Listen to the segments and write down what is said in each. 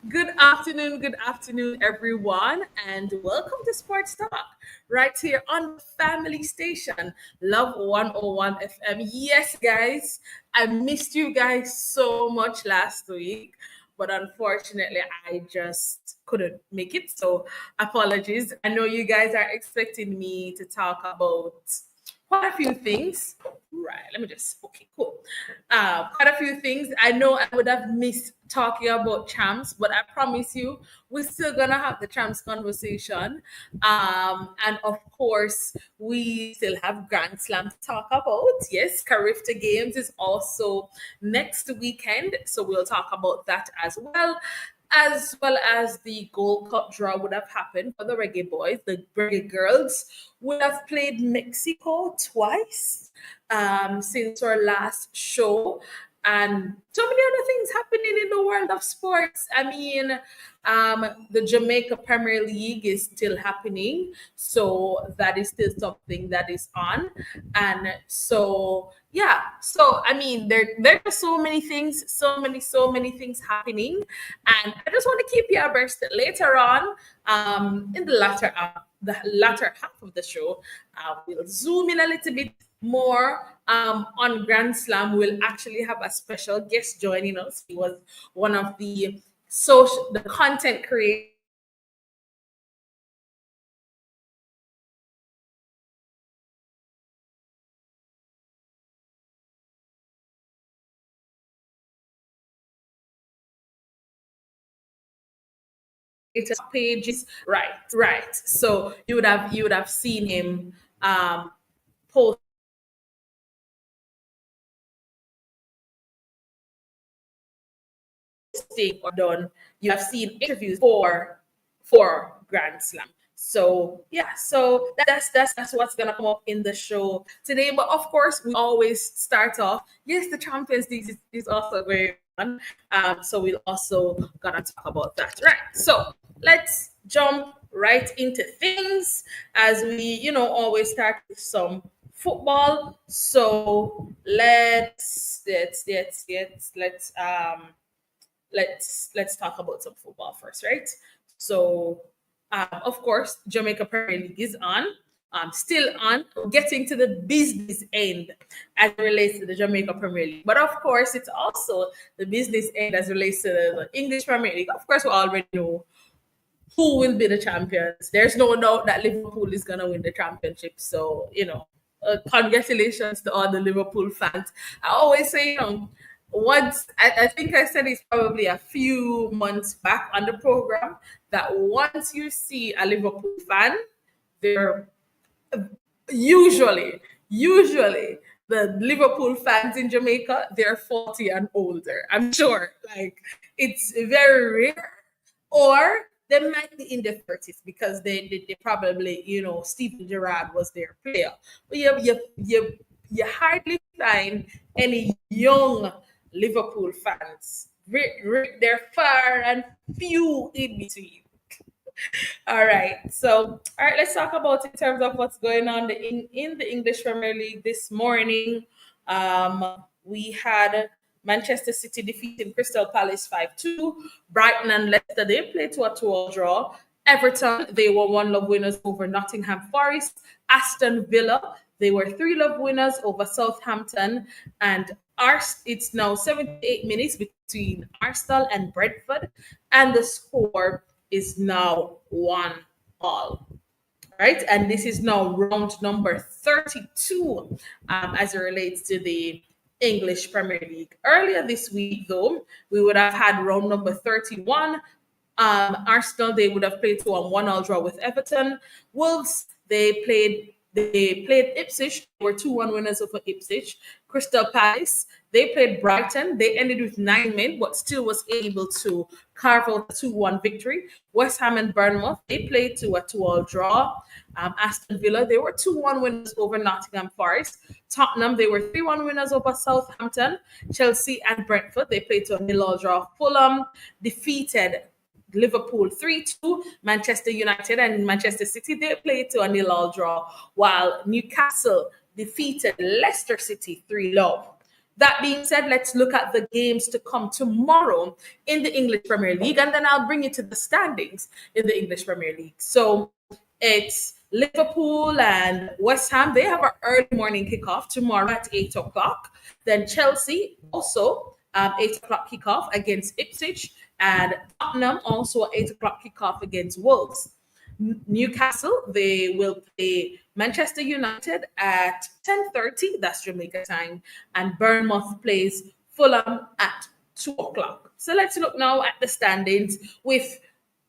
Good afternoon, everyone, and welcome to Sports Talk right here on the family station, Love 101 FM. Yes, guys, I missed you guys so much last week, but unfortunately, I just couldn't make it. So, apologies. I know you guys are expecting me to talk about quite a few things. Right, let me just, okay, cool. Quite a few things. I know I would have missed talking about champs, but I promise you, we're still gonna have the champs conversation. And of course, we still have Grand Slam to talk about. Yes, Carifta Games is also next weekend, so we'll talk about that as well as the Gold Cup draw would have happened for the Reggae Boys. The Reggae Girls would have played Mexico twice since our last show. And so many other things happening in the world of sports. I mean, the Jamaica Premier League is still happening. So that is still something that is on. And so, yeah. So, I mean, there are so many things, so many things happening. And I just want to keep you abreast later on in the latter half of the show. We'll zoom in a little bit more on Grand Slam. We'll actually have a special guest joining us. He was one of the content creators pages. Right. So you would have seen him post hosting or done, you have seen interviews for Grand Slam. So yeah, so that's what's gonna come up in the show today. But of course, we always start off. Yes, the Champions League is also going on. So we'll also gonna talk about that. Right. So let's jump right into things as we, always start with some football. So let's talk about some football first, right? So, of course, Jamaica Premier League is on. Still on, getting to the business end as it relates to the Jamaica Premier League. But of course, it's also the business end as it relates to the English Premier League. Of course, we already know who will be the champions. There's no doubt that Liverpool is going to win the championship. So, congratulations to all the Liverpool fans. I always say, I think I said it's probably a few months back on the program that once you see a Liverpool fan, they're usually the Liverpool fans in Jamaica, they're 40 and older. I'm sure. Like it's very rare. Or they might be in their 30s because they probably, Steven Gerrard was their player. But you hardly find any young Liverpool fans. They're far and few in between. All right. So, all right, let's talk about in terms of what's going on in the English Premier League this morning. We had Manchester City defeating Crystal Palace 5-2. Brighton and Leicester, they played to a 2-all draw. Everton, they were 1-love winners over Nottingham Forest. Aston Villa, they were 3-love winners over Southampton. And it's now 78 minutes between Arsenal and Brentford. And the score is now 1-all. Right, and this is now round number 32 as it relates to the English Premier League. Earlier this week, though, we would have had round number 31. Arsenal, they would have played to a 1-all draw with Everton. Wolves, they played Ipswich. They were 2-1 winners over Ipswich. Crystal Palace, they played Brighton. They ended with 9 men, but still was able to carve out a 2-1 victory. West Ham and Bournemouth, they played to a 2-all draw. Aston Villa, they were 2-1 winners over Nottingham Forest. Tottenham, they were 3-1 winners over Southampton. Chelsea and Brentford, they played to a 0-all draw. Fulham defeated Liverpool 3-2. Manchester United and Manchester City, they played to a 0-all draw, while Newcastle defeated Leicester City 3-love. That being said, let's look at the games to come tomorrow in the English Premier League, and then I'll bring you to the standings in the English Premier League. So it's Liverpool and West Ham. They have an early morning kickoff tomorrow at 8 o'clock. Then Chelsea also 8 o'clock kickoff against Ipswich, and Tottenham also 8 o'clock kickoff against Wolves. Newcastle, they will play Manchester United at 10:30. That's Jamaica time, and Bournemouth plays Fulham at 2 o'clock. So let's look now at the standings. With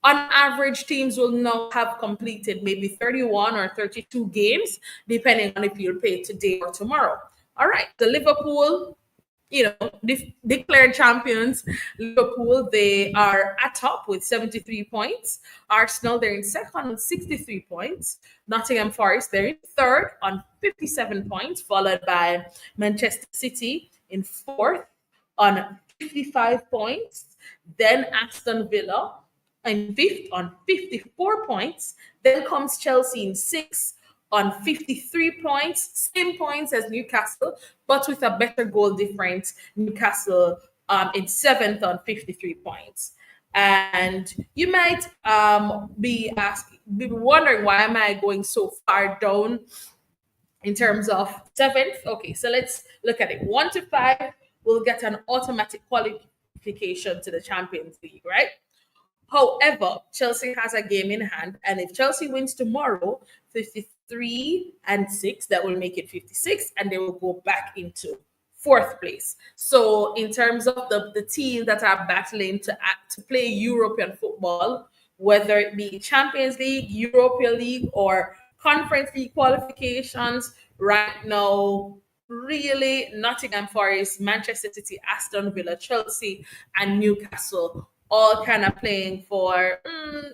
on average, teams will now have completed maybe 31 or 32 games, depending on if you'll play today or tomorrow. All right, the Liverpool, declared champions. Liverpool, they are at top with 73 points. Arsenal, they're in second on 63 points. Nottingham Forest, they're in third on 57 points, followed by Manchester City in fourth on 55 points. Then Aston Villa in fifth on 54 points. Then comes Chelsea in sixth on 53 points, same points as Newcastle, but with a better goal difference. Newcastle in seventh on 53 points. And you might be wondering, why am I going so far down in terms of seventh? Okay, so let's look at it. 1 to 5 will get an automatic qualification to the Champions League, right? However, Chelsea has a game in hand, and if Chelsea wins tomorrow, 53-6, that will make it 56, and they will go back into fourth place. So, in terms of the teams that are battling to play European football, whether it be Champions League, European League, or Conference League qualifications, right now, really Nottingham Forest, Manchester City, Aston Villa, Chelsea, and Newcastle all kind of playing for,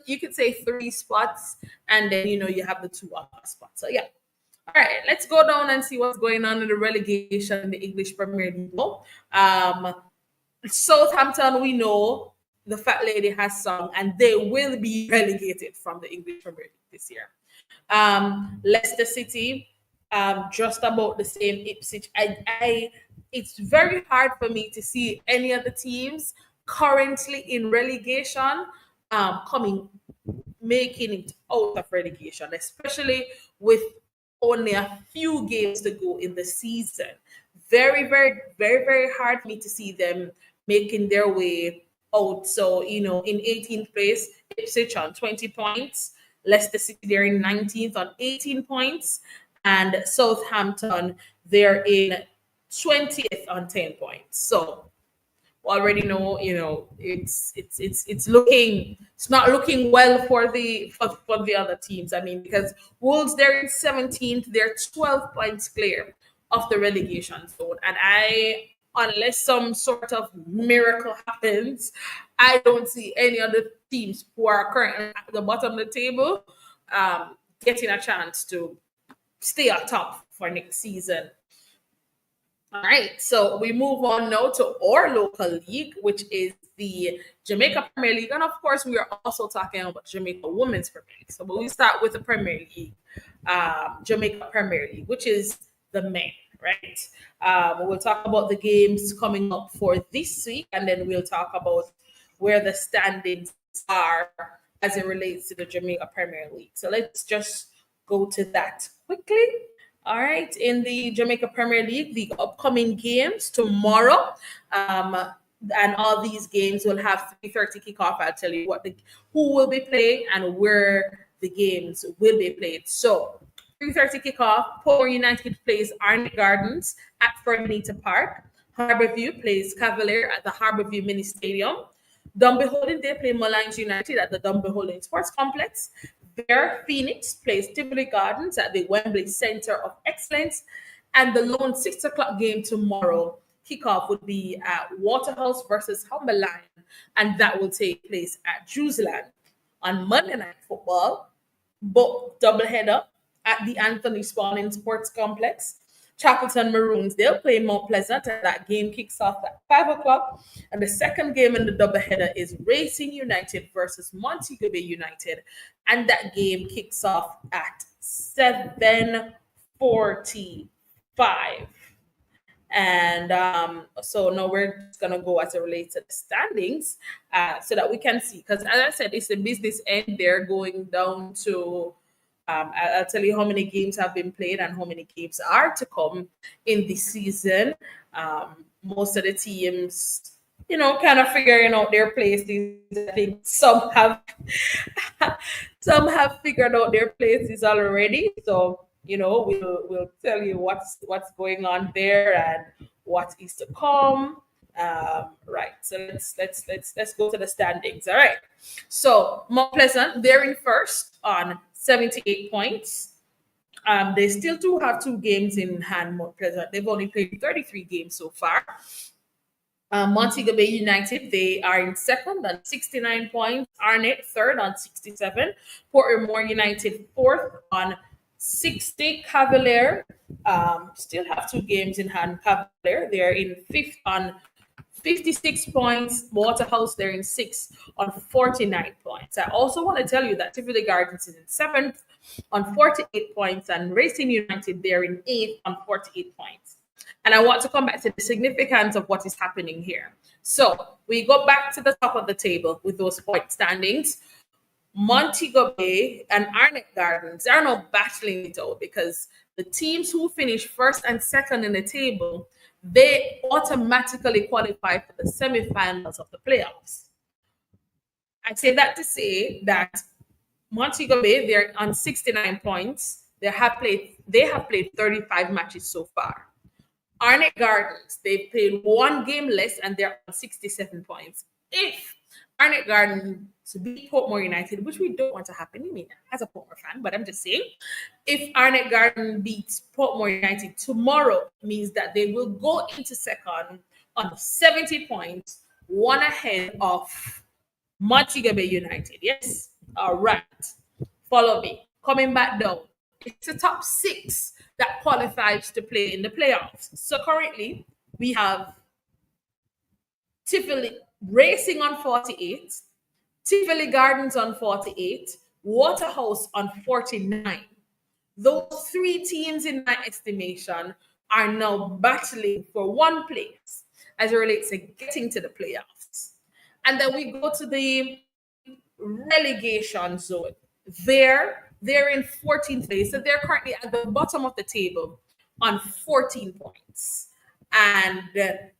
you could say, 3 spots, and then you have the 2 other spots. So yeah. All right, let's go down and see what's going on in the relegation in the English Premier League. Southampton, we know the fat lady has sung, and they will be relegated from the English Premier League this year. Leicester City, just about the same. Ipswich. It's very hard for me to see any of the teams currently in relegation making it out of relegation, especially with only a few games to go in the season. Very, very, very, very hard for me to see them making their way out. So, in 18th place, Ipswich on 20 points, Leicester City, they're in 19th on 18 points, and Southampton, they're in 20th on 10 points. So already know, it's not looking well for the other teams. I mean, because Wolves, they're in 17th, they're 12 points clear of the relegation zone, and unless some sort of miracle happens, I don't see any other teams who are currently at the bottom of the table getting a chance to stay atop for next season. All right, so we move on now to our local league, which is the Jamaica Premier League. And of course, we are also talking about Jamaica Women's Premier League. So we start with the Premier League, Jamaica Premier League, which is the men, right? We'll talk about the games coming up for this week, and then we'll talk about where the standings are as it relates to the Jamaica Premier League. So let's just go to that quickly. All right, in the Jamaica Premier League, the upcoming games tomorrow, and all these games will have 3:30 kickoff. I'll tell you who will be playing and where the games will be played. So 3:30 kickoff, Port United plays Arnett Gardens at Fernita Park. Harbourview plays Cavalier at the Harbourview Mini Stadium. Dunby Holding, they play Mullines United at the Dunby Holding Sports Complex. There, Phoenix plays Tivoli Gardens at the Wembley Centre of Excellence. And the lone 6 o'clock game tomorrow, kickoff, would be at Waterhouse versus Humberline, and that will take place at Jewsland. On Monday Night Football, both doubleheader at the Anthony Spalding Sports Complex. Shackleton Maroons, they'll play Mount Pleasant, and that game kicks off at 5 o'clock. And the second game in the doubleheader is Racing United versus Montego Bay United, and that game kicks off at 7:45. And so now we're just gonna go as it relates to the standings, so that we can see. Because as I said, it's the business end. They're going down to. I'll tell you how many games have been played and how many games are to come in this season. Most of the teams, kind of figuring out their places. I think some have some have figured out their places already. So we'll tell you what's going on there and what is to come. Right. So let's go to the standings. All right. So Mount Pleasant, they're in first on 78 points. They still do have 2 games in hand. Mount Pleasant. They've only played 33 games so far. Montego Bay United, they are in second on 69 points. Arnett, third on 67. Portmore United, fourth on 60. Cavalier, still have 2 games in hand. Cavalier, they're in fifth on 56 points. Waterhouse, they're in sixth on 49 points. I also want to tell you that Tivoli Gardens is in seventh on 48 points, and Racing United, they're in eighth on 48 points. And I want to come back to the significance of what is happening here. So we go back to the top of the table with those point standings. Montego Bay and Arnett Gardens are now battling it out, because the teams who finish first and second in the table, they automatically qualify for the semifinals of the playoffs. I say that to say that Montego Bay, they're on 69 points. They have played 35 matches so far. Arnett Gardens, they've played 1 game less and they're on 67 points. If Arnett Gardens beat Portmore United, which we don't want to happen, I mean, as a Portmore fan, but I'm just saying, if Arnett Gardens beats Portmore United tomorrow, means that they will go into second on 70 points, one ahead of Montego Bay United. Yes? All right. Follow me. Coming back down. It's the top 6 that qualifies to play in the playoffs. So currently, we have Tivoli Racing on 48, Tivoli Gardens on 48, Waterhouse on 49. Those 3 teams, in my estimation, are now battling for 1 place as it relates to getting to the playoffs. And then we go to the relegation zone. They're in 14th place. So they're currently at the bottom of the table on 14 points. And they're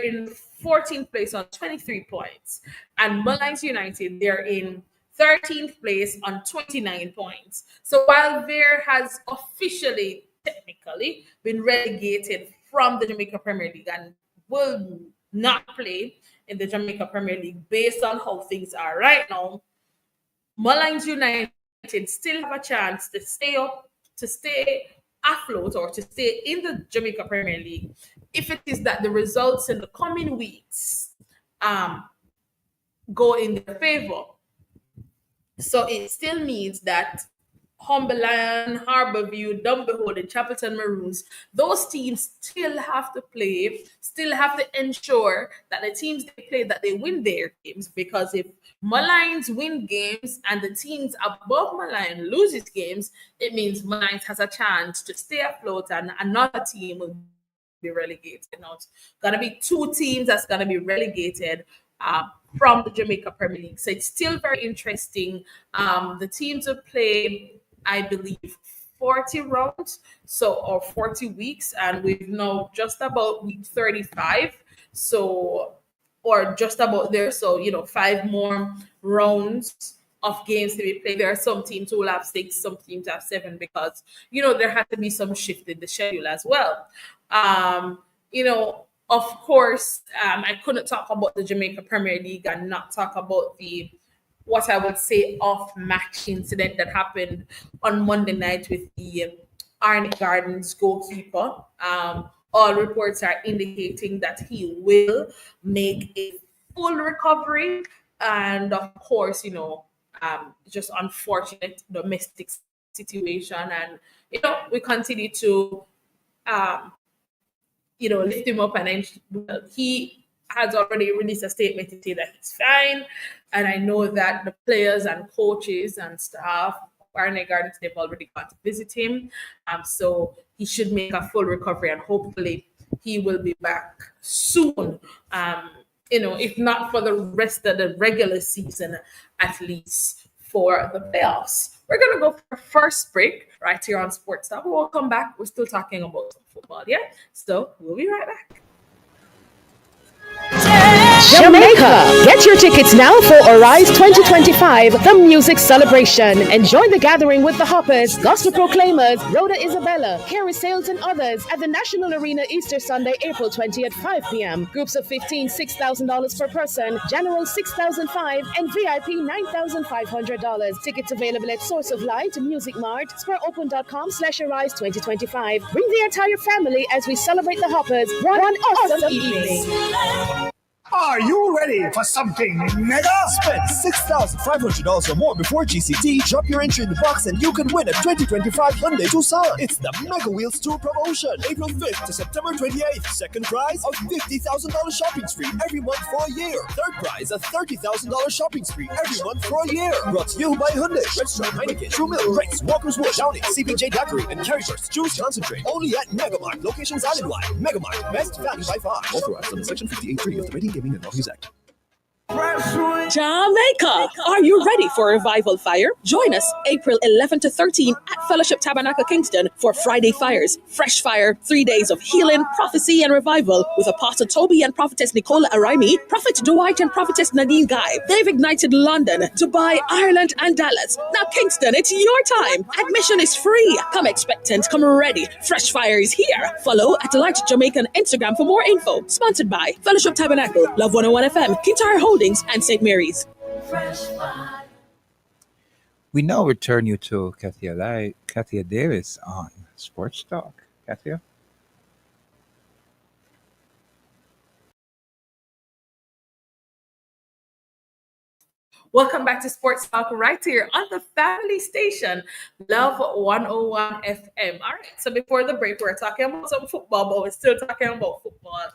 in 14th place on 23 points. And Mullines United, they're in 13th place on 29 points. So while there has officially, technically, been relegated from the Jamaica Premier League and will not play in the Jamaica Premier League based on how things are right now, Mullines United still have a chance to stay up, to stay afloat, or to stay in the Jamaica Premier League if it is that the results in the coming weeks go in their favor. So it still means that Humberland, Harborview, Dumbehold, and Chapelton Maroons, those teams still have to play, still have to ensure that the teams they play, that they win their games. Because if Mullines win games and the teams above Mullines loses games, it means Mullines has a chance to stay afloat and another team will be relegated. Now, it's going to be 2 teams that's going to be relegated from the Jamaica Premier League. So it's still very interesting. The teams will play, I believe, 40 rounds, or 40 weeks, and we've now just about week 35. So, or just about there. So, 5 more rounds of games to be played. There are some teams who will have 6, some teams have 7, because, there has to be some shift in the schedule as well. Of course, I couldn't talk about the Jamaica Premier League and not talk about the, what I would say, off-match incident that happened on Monday night with the Arnett Gardens goalkeeper. All reports are indicating that he will make a full recovery. And of course, just unfortunate domestic situation. And, we continue to lift him up, and then he has already released a statement to say that he's fine. And I know that the players and coaches and staff Arne Gardens, they've already gone to visit him. So he should make a full recovery, and hopefully he will be back soon. If not for the rest of the regular season, at least for the playoffs. We're gonna go for our first break right here on Sports Talk. We'll come back. We're still talking about football, yeah? So we'll be right back. Jamaica. Get your tickets now for Arise 2025, the music celebration. Enjoy the gathering with the Hoppers, Gospel Proclaimers, Rhoda Isabella, Carrie Sales, and others at the National Arena Easter Sunday, April 20 at 5 p.m. Groups of 15, $6,000 per person, General $6,500, and VIP $9,500. Tickets available at Source of Light, Music Mart, SquareOpen.com/Arise 2025. Bring the entire family as we celebrate the Hoppers. One awesome evening. Are you ready for something mega? Spend $6,500 or more before GCT. Drop your entry in the box and you can win a 2025 Hyundai Tucson. It's the Mega Wheels Tour promotion. April 5th to September 28th. Second prize, a $50,000 shopping spree every month for a year. Third prize, a $30,000 shopping spree every month for a year. Brought to you by Hyundai, Redstone, Heineken, True Milk, Race, Walker's Wood, Downing, CPJ Daiquiri, and Carryburst. Juice Concentrate. Only at Megamart. Locations island-wide. Megamart. Best value by far. Authorized under Section 58.3 of the Rating Gaming and Law Act. Jamaica, are you ready for a revival fire? Join us April 11 to 13 at Fellowship Tabernacle Kingston for Friday Fires. Fresh fire, 3 days of healing, prophecy, and revival with Apostle Toby and Prophetess Nicola Araimi, Prophet Dwight and Prophetess Nadine Guy. They've ignited London, Dubai, Ireland, and Dallas. Now Kingston, it's your time. Admission is free. Come expectant, come ready. Fresh fire is here. Follow at Light Jamaica on Instagram for more info. Sponsored by Fellowship Tabernacle, Love 101 FM, Kintyre Holdings, and St. Mary's. We now return you to Kathya Davis on Sports Talk. Kathya? Welcome back to Sports Talk right here on the family station, Love 101 FM. All right, so before the break, we're talking about some football, but we're still talking about football,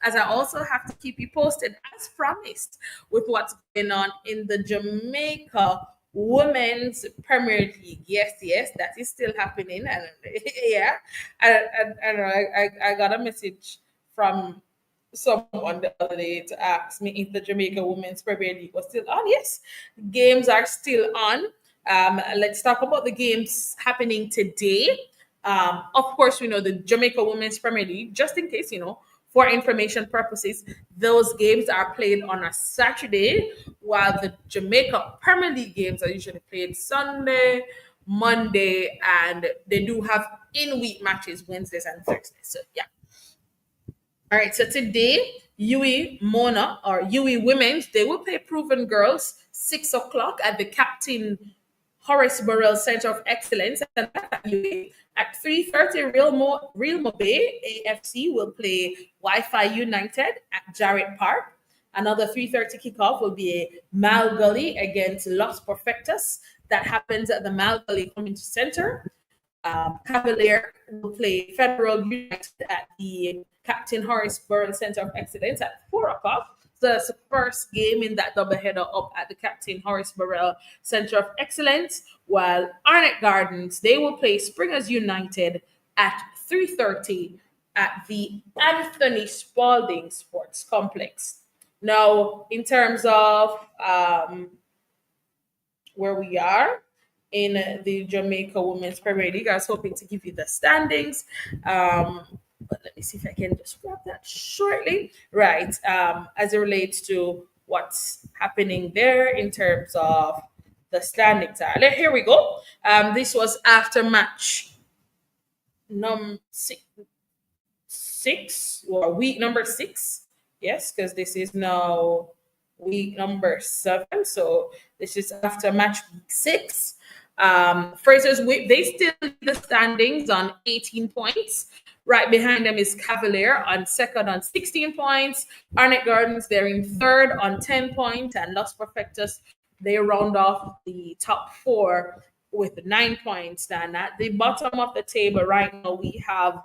as I also have to keep you posted, as promised, with what's going on in the Jamaica Women's Premier League. Yes, that is still happening. And yeah, I got a message from someone the other day to ask me if the Jamaica Women's Premier League was still on. Yes, games are still on. Let's talk about the games happening today. Of course, we know the Jamaica Women's Premier League, just in case, for information purposes, those games are played on a Saturday, while the Jamaica Premier League games are usually played Sunday, Monday, and they do have in-week matches Wednesdays and Thursdays. So, yeah. All right, so today, UE Mona or UE Women's, they will play Proven Girls 6 o'clock at the Captain Horace Burrell Center of Excellence. And at 3:30, Real Mobe AFC will play Wi-Fi United at Jarrett Park. Another 3:30 kickoff will be a Mal Gully against Los Perfectos. That happens at the Mal Gully Community Center. Cavalier will play Federal United at the Captain Horace Burrell Center of Excellence at 4 o'clock. So that's the first game in that doubleheader up at the Captain Horace Burrell Center of Excellence. While Arnett Gardens, they will play Springers United at 3:30 at the Anthony Spalding Sports Complex. Now, in terms of where we are in the Jamaica Women's Premier League, I was hoping to give you the standings. But let me see if I can just grab that shortly. Right. As it relates to what's happening there in terms of the standings. Here we go. This was after match number six or week number 6. Yes, because this is now week number 7. So this is after match 6. Fraser's Whip, they still lead the standings on 18 points. Right behind them is Cavalier on second on 16 points. Arnett Gardens, they're in third on 10 points. And Los Perfectos, they round off the top 4 with 9 points. And at the bottom of the table right now, we have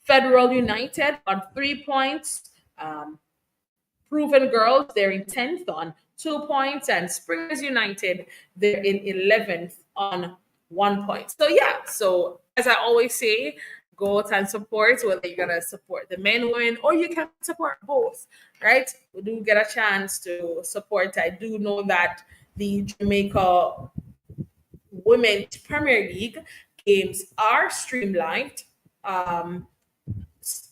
Federal United on 3 points. Proven Girls, they're in 10th on 2 points. And Springers United, they're in 11th on 1 point. So yeah, so as I always say, go out and support, whether you're gonna support the men, women, or you can support both, right? We do get a chance to support. I do know that the Jamaica Women's Premier League games are streamlined um,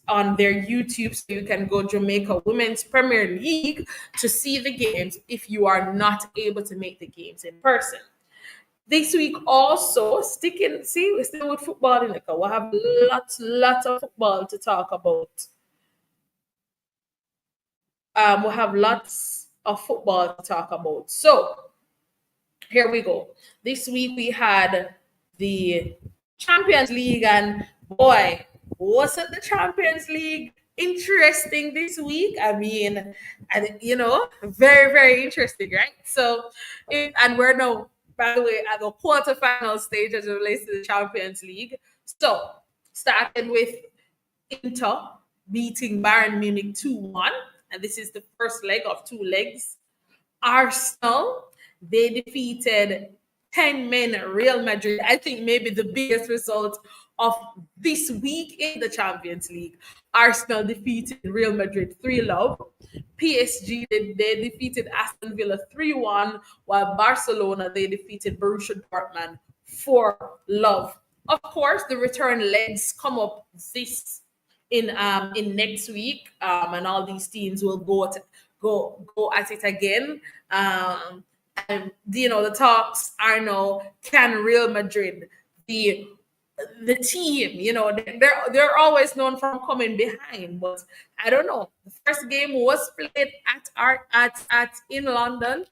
on their YouTube. So you can go Jamaica Women's Premier League to see the games if you are not able to make the games in person. This week also sticking, see, we're still with football in we'll have lots of football to talk about. We'll have lots of football to talk about. So here we go. This week we had the Champions League, and boy, wasn't the Champions League interesting this week? I mean, and very, very interesting, right? So, and we're now, by the way, at the quarterfinal stage as it relates to the Champions League. So, started with Inter beating Bayern Munich 2-1, and this is the first leg of two legs. Arsenal, they defeated 10 men Real Madrid. I think maybe the biggest result of this week in the Champions League. Arsenal defeated Real Madrid 3-0. PSG, they defeated Aston Villa 3-1, while Barcelona, they defeated Borussia Dortmund 4-0. Of course, the return legs come up this in next week, and all these teams will go at it again. And the talks are now, can Real Madrid, the team, they're always known for coming behind, but I don't know. The first game was played at in London,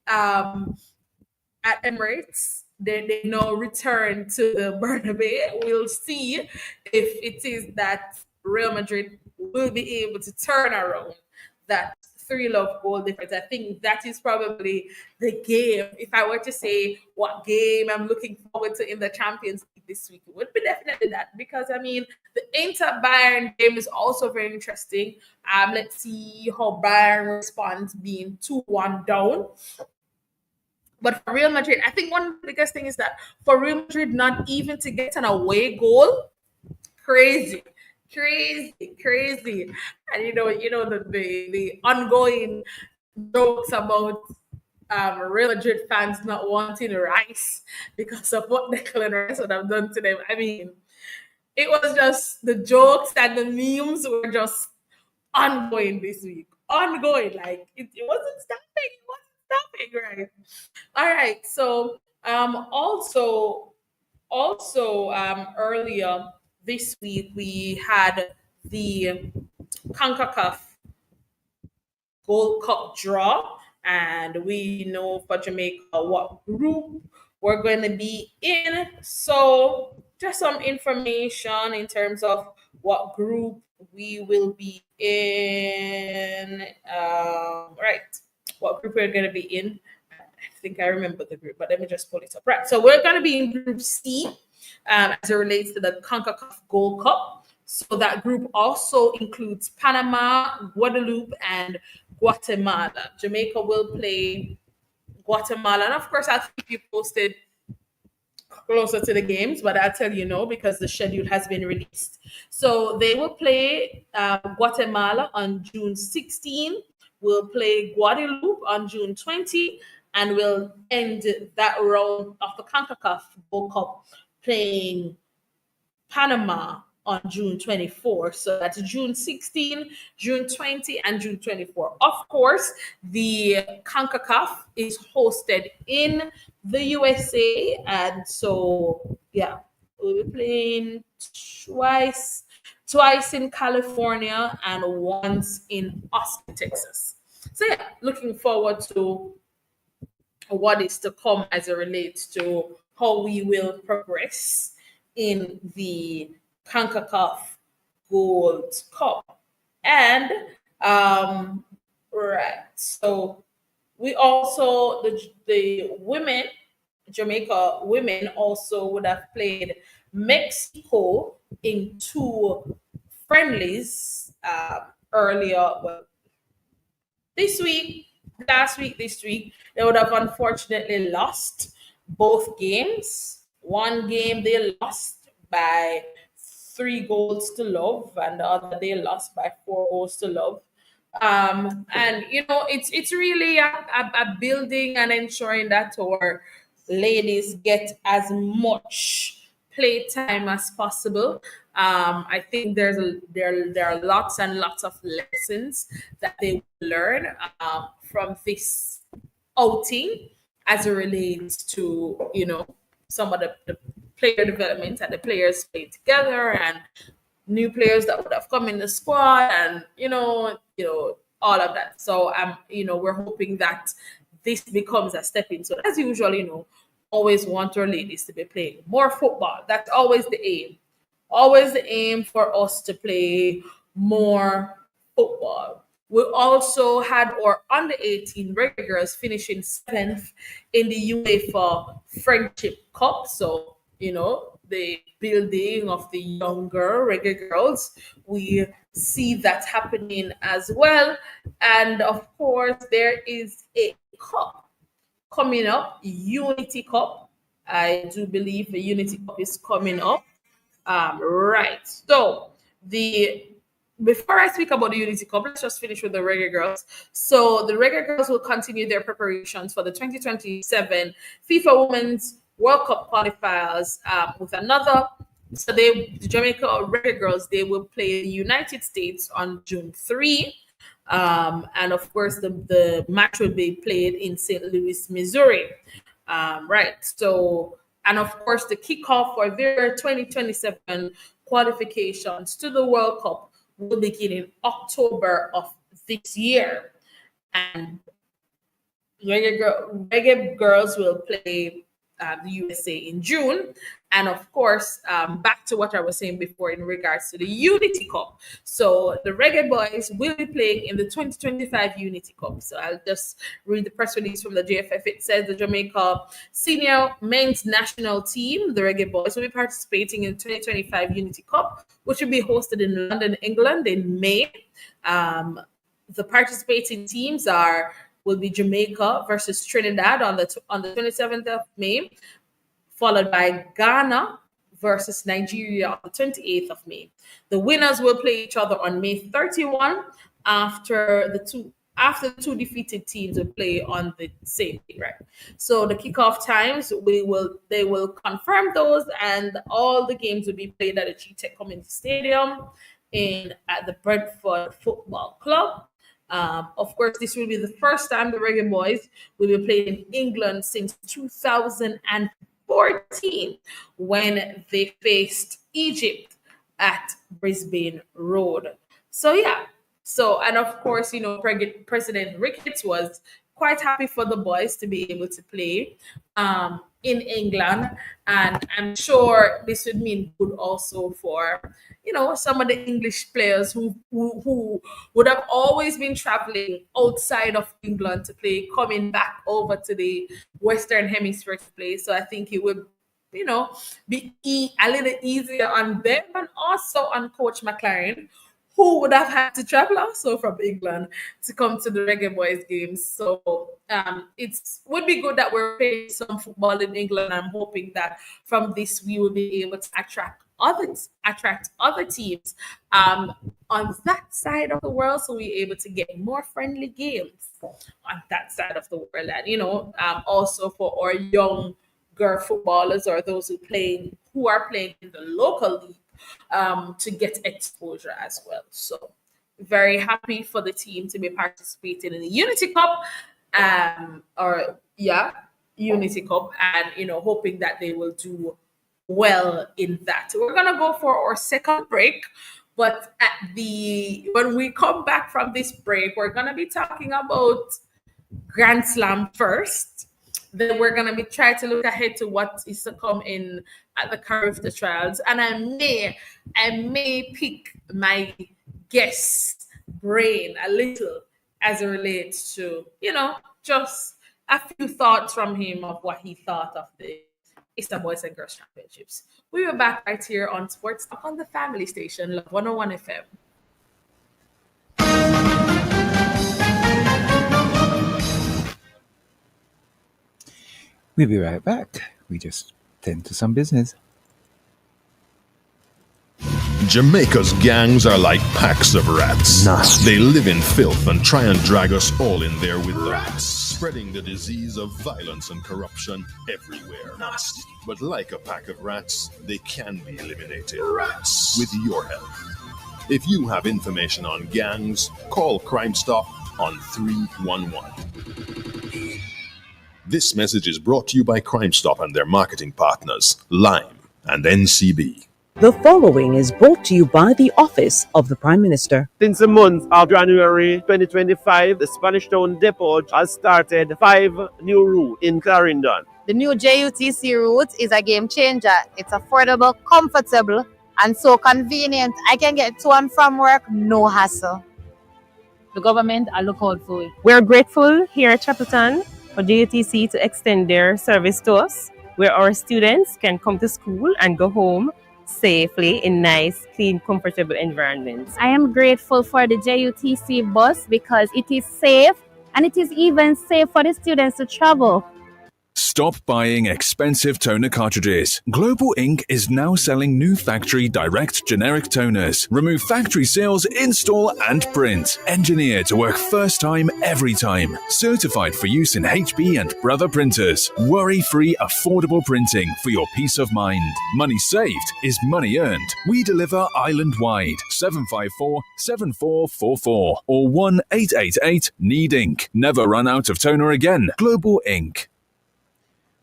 at Emirates. They now return to the Bernabeu. We'll see if it is that Real Madrid will be able to turn around that 3-0 goal difference. I think that is probably the game. If I were to say what game I'm looking forward to in the Champions League this week, it would be definitely that, because I mean the Inter Bayern game is also very interesting. Let's see how Bayern responds being 2-1 down. But for Real Madrid, I think one of the biggest thing is that for Real Madrid not even to get an away goal, crazy. And the ongoing jokes about Real Madrid fans not wanting rice because of what Declan Rice would have done to them. I mean, it was just the jokes and the memes were just ongoing this week. Ongoing, like it wasn't stopping. It wasn't stopping, right? All right. So also earlier this week we had the CONCACAF Gold Cup draw, and we know for Jamaica what group we're going to be in. So just some information in terms of what group we will be in. Right, what group we're going to be in. I think I remember the group, but let me just pull it up. Right, so we're going to be in Group C as it relates to the CONCACAF Gold Cup. So that group also includes Panama, Guadeloupe, and Guatemala. Jamaica will play Guatemala, and of course, I'll keep you posted closer to the games, but I'll tell you no because the schedule has been released. So they will play Guatemala on June 16. We'll play Guadeloupe on June 20, and we'll end that round of the CONCACAF Gold Cup playing Panama on June 24. So that's June 16, June 20, and June 24. Of course, the CONCACAF is hosted in the USA. And so, yeah, we'll be playing twice in California and once in Austin, Texas. So, yeah, looking forward to what is to come as it relates to how we will progress in the CONCACAF Gold Cup. And right, so we also the women, Jamaica women also would have played Mexico in two friendlies earlier. Well, this week, last week, this week, they would have unfortunately lost both games. One game they lost by 3 goals to love, and the other they lost by 4 goals to love. And it's really a building and ensuring that our ladies get as much playtime as possible. I think there are lots and lots of lessons that they will learn from this outing as it relates to some of the player development and the players playing together and new players that would have come in the squad and all of that. So we're hoping that this becomes a stepping stone. As usual, always want our ladies to be playing more football. That's always the aim. Always the aim for us to play more football. We also had our under 18 regular girls finishing seventh in the UEFA Friendship Cup. So, the building of the younger regular girls, we see that happening as well. And of course, there is a cup coming up, Unity Cup. I do believe the Unity Cup is coming up. Right. So the before I speak about the Unity Cup, let's just finish with the Reggae Girls. So the Reggae Girls will continue their preparations for the 2027 FIFA Women's World Cup qualifiers with another. So the Jamaica Reggae Girls, they will play the United States on June 3. And of course, the match will be played in St. Louis, Missouri. Right. So, and of course, the kickoff for their 2027 qualifications to the World Cup will begin in October of this year. And Reggae Girls will play the USA in June. And of course, back to what I was saying before in regards to the Unity Cup. So the Reggae Boys will be playing in the 2025 Unity Cup. So I'll just read the press release from the JFF. It says the Jamaica senior men's national team, the Reggae Boys, will be participating in the 2025 Unity Cup, which will be hosted in London, England in May. The participating teams will be Jamaica versus Trinidad on the 27th of May, followed by Ghana versus Nigeria on the 28th of May. The winners will play each other on May 31 after the two defeated teams will play on the same day, right? So the kickoff times they will confirm those, and all the games will be played at the G-Tech Community Stadium at the Brentford Football Club. Of course, this will be the first time the Reggae Boys will be playing in England since 2014 when they faced Egypt at Brisbane Road. So, yeah. So, and of course, President Ricketts was quite happy for the boys to be able to play in England. And I'm sure this would mean good also for, some of the English players who would have always been traveling outside of England to play, coming back over to the Western Hemisphere to play. So I think it would, be a little easier on them and also on Coach McLaren, who would have had to travel also from England to come to the Reggae Boys games. So it's would be good that we're playing some football in England. I'm hoping that from this we will be able to attract other teams on that side of the world, so we're able to get more friendly games on that side of the world. And also for our young girl footballers or those who are playing in the local league to get exposure as well. So very happy for the team to be participating in the Unity Cup, Unity Cup, and hoping that they will do well in that. We're gonna go for our second break, but when we come back from this break, we're gonna be talking about Grand Slam first. Then we're gonna be trying to look ahead to what is to come in at the Carifta Trials, and I may pick my guest brain a little as it relates to just a few thoughts from him of what he thought of the Eastern Boys and Girls Championships. We were back right here on Sports Talk on the Family Station, Love 101 FM. We'll be right back. We just tend to some business. Jamaica's gangs are like packs of rats. Nasty. They live in filth and try and drag us all in there with them, spreading the disease of violence and corruption everywhere. Nasty. But like a pack of rats, they can be eliminated. Rats. With your help. If you have information on gangs, call Crime Stop on 311. This message is brought to you by Crime Stop and their marketing partners, Lime and NCB. The following is brought to you by the Office of the Prime Minister. Since the month of January 2025, the Spanish Town Depot has started 5 new routes in Clarendon. The new JUTC route is a game changer. It's affordable, comfortable, and so convenient. I can get to and from work, no hassle. The government are look out for it. We're grateful here at Chapelton for JUTC to extend their service to us, where our students can come to school and go home safely in nice, clean, comfortable environments. I am grateful for the JUTC bus because it is safe and it is even safe for the students to travel. Stop buying expensive toner cartridges. Global Ink is now selling new factory direct generic toners. Remove factory seals, install and print. Engineered to work first time, every time. Certified for use in HB and Brother printers. Worry-free, affordable printing for your peace of mind. Money saved is money earned. We deliver island-wide. 754-7444 or 1-888-NEED INK. Never run out of toner again. Global Ink.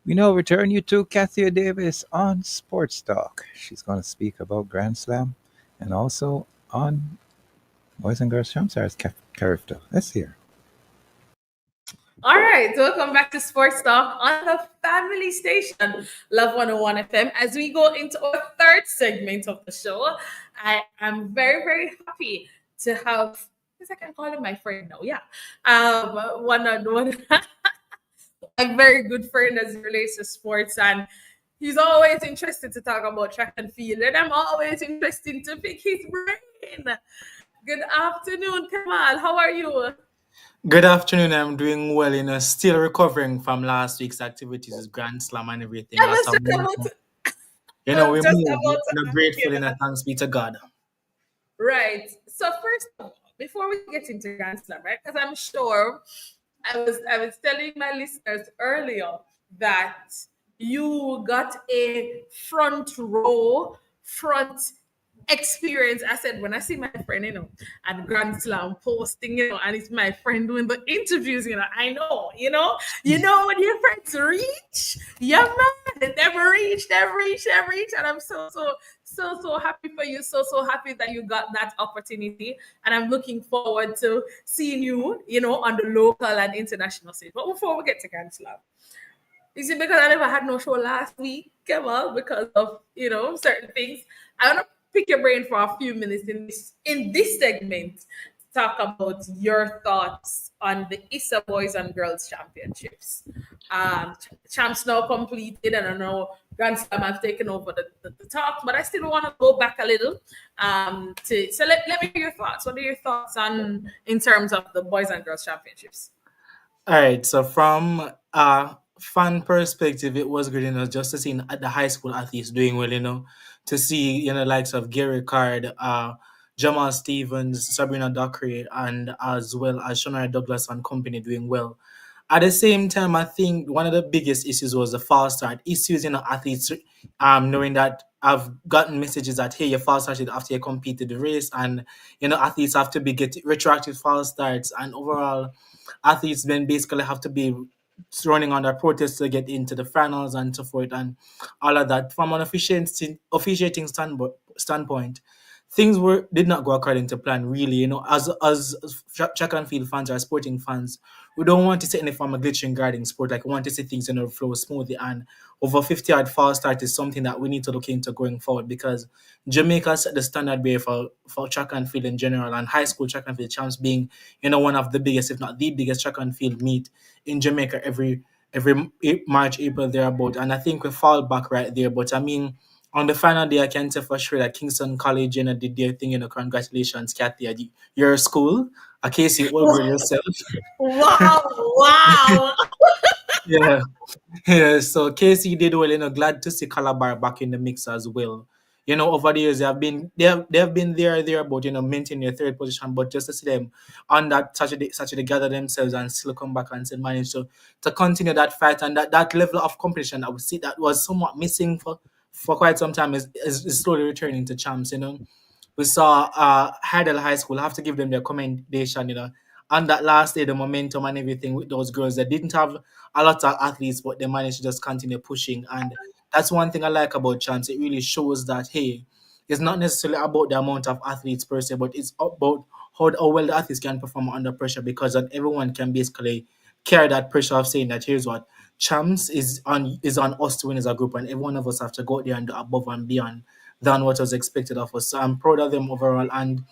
We now return you to Kathya Davis on Sports Talk. She's going to speak about Grand Slam and also on Boys and Girls Champs character. Let's hear. All right, welcome back to Sports Talk on the family station, Love 101 FM. As we go into our third segment of the show, I am very, very happy to have, I guess I can call him my friend now, yeah. One a very good friend as it relates to sports, and he's always interested to talk about track and field, and I'm always interested to pick his brain. Good afternoon, Kamal. How are you? Good afternoon. I'm doing well, still recovering from last week's activities with Grand Slam and everything. I was just about to, we're grateful and thanks be to God. Right. So first of all, before we get into Grand Slam, right? Because I'm sure I was telling my listeners earlier that you got a front experience. I said, when I see my friend, at Grand Slam posting, and it's my friend doing the interviews, I know, when your friends reach, yeah, man, they never reach, and I'm so happy for you, so happy that you got that opportunity, and I'm looking forward to seeing you, on the local and international stage. But before we get to Grand Slam, you see, because I never had no show last week, Kemal, because of certain things, I want to pick your brain for a few minutes in this segment to talk about your thoughts on the ISA Boys and Girls Championships. Champs now completed, and I know Grand Slam have taken over the talk, but I still want to go back a little. So let me hear your thoughts. What are your thoughts in terms of the Boys and Girls Championships? All right, so from a fan perspective, it was good, just to see the high school athletes doing well, to see, likes of Gary Card, Jamal Stevens, Sabrina Dockery, and as well as Shonara Douglas and company doing well. At the same time, I think one of the biggest issues was the false start. Issues, athletes knowing that I've gotten messages that, hey, you false started after you completed the race, and, athletes have to be getting retroactive false starts, and overall, athletes then basically have to be running on their protest to get into the finals and so forth, and all of that. From an officiating standpoint, things did not go according to plan, really. As track and field fans or sporting fans, we don't want to see any form of glitching guarding sport. Like, we want to see things flow smoothly, and over 50-yard false start is something that we need to look into going forward, because Jamaica set the standard way for track and field in general, and high school track and field champs being one of the biggest, if not the biggest, track and field meet in Jamaica every March, April, thereabout. And I think we fall back right there. But I mean, on the final day, I can say for sure that Kingston College, did their thing. Congratulations, Kathya. Your school, a case you over yourself. Wow. Yeah. Yeah, so Casey did well. Glad to see Calabar back in the mix as well. Over the years they have been there, but maintain their third position. But just to see them on that Saturday gather themselves and still come back and still manage to continue that fight and that level of competition that we see that was somewhat missing for quite some time is slowly returning to champs. We saw Hydel High School. I have to give them their commendation. On that last day, the momentum and everything with those girls that didn't have a lot of athletes, but they managed to just continue pushing. And that's one thing I like about chance. It really shows that hey, it's not necessarily about the amount of athletes per se, but it's about how well the athletes can perform under pressure because then everyone can basically carry that pressure of saying that here's what champs is on us to win as a group, and every one of us have to go out there and do above and beyond than what was expected of us. So I'm proud of them overall. And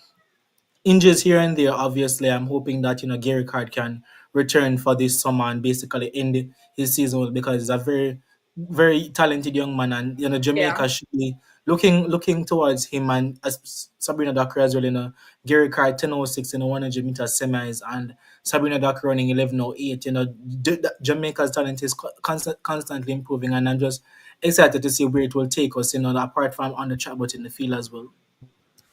injuries here and there, obviously, I'm hoping that Gary Card can return for this summer and basically end his season well because he's a very, very talented young man, and Yeah. Jamaica should be looking towards him and as Sabrina Dakar as well. Gary Card 10:06 in the 100 meter semis and Sabrina Dakar running 11:08. Jamaica's talent is constantly improving, and I'm just excited to see where it will take us. Apart from on the track, but in the field as well.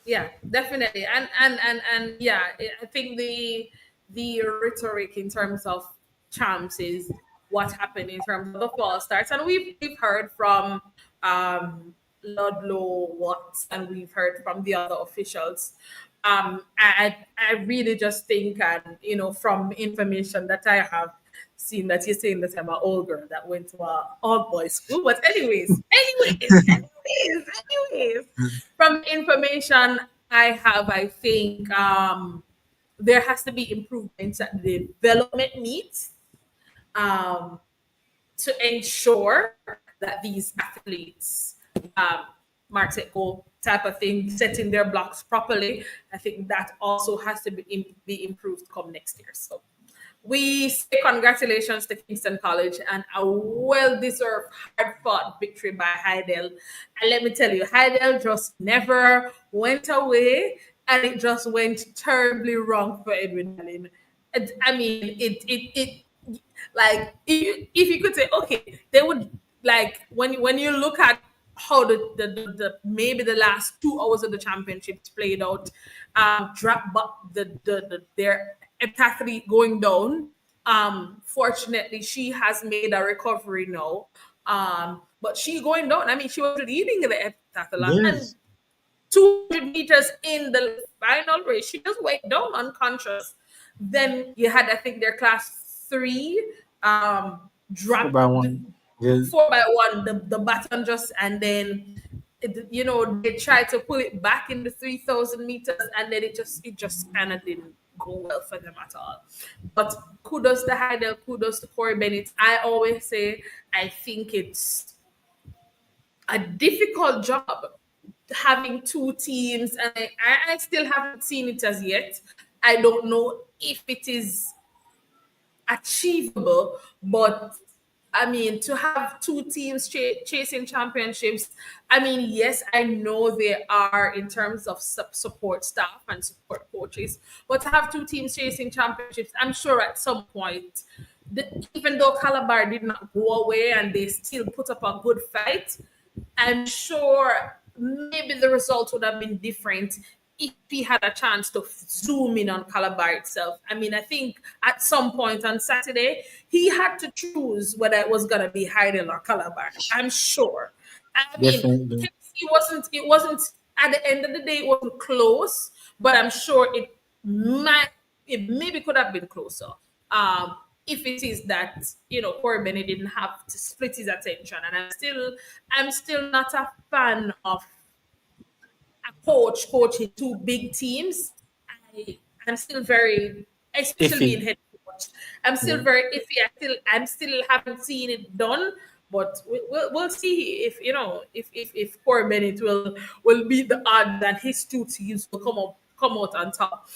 Yeah, definitely. And yeah, I think the rhetoric in terms of champs is what happened in terms of the fall starts. And we've heard from Ludlow, Watts, and we've heard from the other officials. I really just think, and from information that I have seen, that you're saying that I'm an old girl that went to a all boys school. But anyways, from information I have, I think there has to be improvements at the development meets um, to ensure that these athletes, um, marks it goal type of thing, setting their blocks properly. I think that also has to be improved come next year. So we say congratulations to Kingston College and a well-deserved, hard-fought victory by Heidel. And let me tell you, Heidel just never went away, and it just went terribly wrong for Edwin Allen. I mean, it like if you could say, okay, they would like when you look at how the maybe the last 2 hours of the championships played out, drop but their empathy going down. Fortunately, she has made a recovery now. But she going down. I mean, she was leading the heptathlon, and Yes. 200 meters in the final race, she just went down unconscious. Then you had, I think, their class three Four by drop one. Yeah. 4x1, the baton just, and then they tried to pull it back in the 3,000 meters, and then it just kind of didn't go well for them at all. But kudos to Heidel, kudos to Corey Bennett. I always say I think it's a difficult job having two teams, and I still haven't seen it as yet. I don't know if it is achievable, but I mean, to have two teams chasing championships, I mean, yes, I know they are in terms of support staff and support coaches, but to have two teams chasing championships, I'm sure at some point, even though Calabar did not go away and they still put up a good fight, I'm sure maybe the result would have been different if he had a chance to zoom in on Calabar itself. I mean, I think at some point on Saturday, he had to choose whether it was gonna be Heidel or Calabar. I'm sure. I mean, Definitely. it wasn't at the end of the day, it wasn't close, but I'm sure might it maybe could have been closer. Um, if it is that Corey Bennett didn't have to split his attention, and I'm still not a fan of a coach coaching two big teams. I I'm still very, especially Iffy. being head coach. I'm still Yeah. very iffy. I'm still haven't seen it done, but we'll see if Corey Bennett will beat the odds and his two teams will come out on top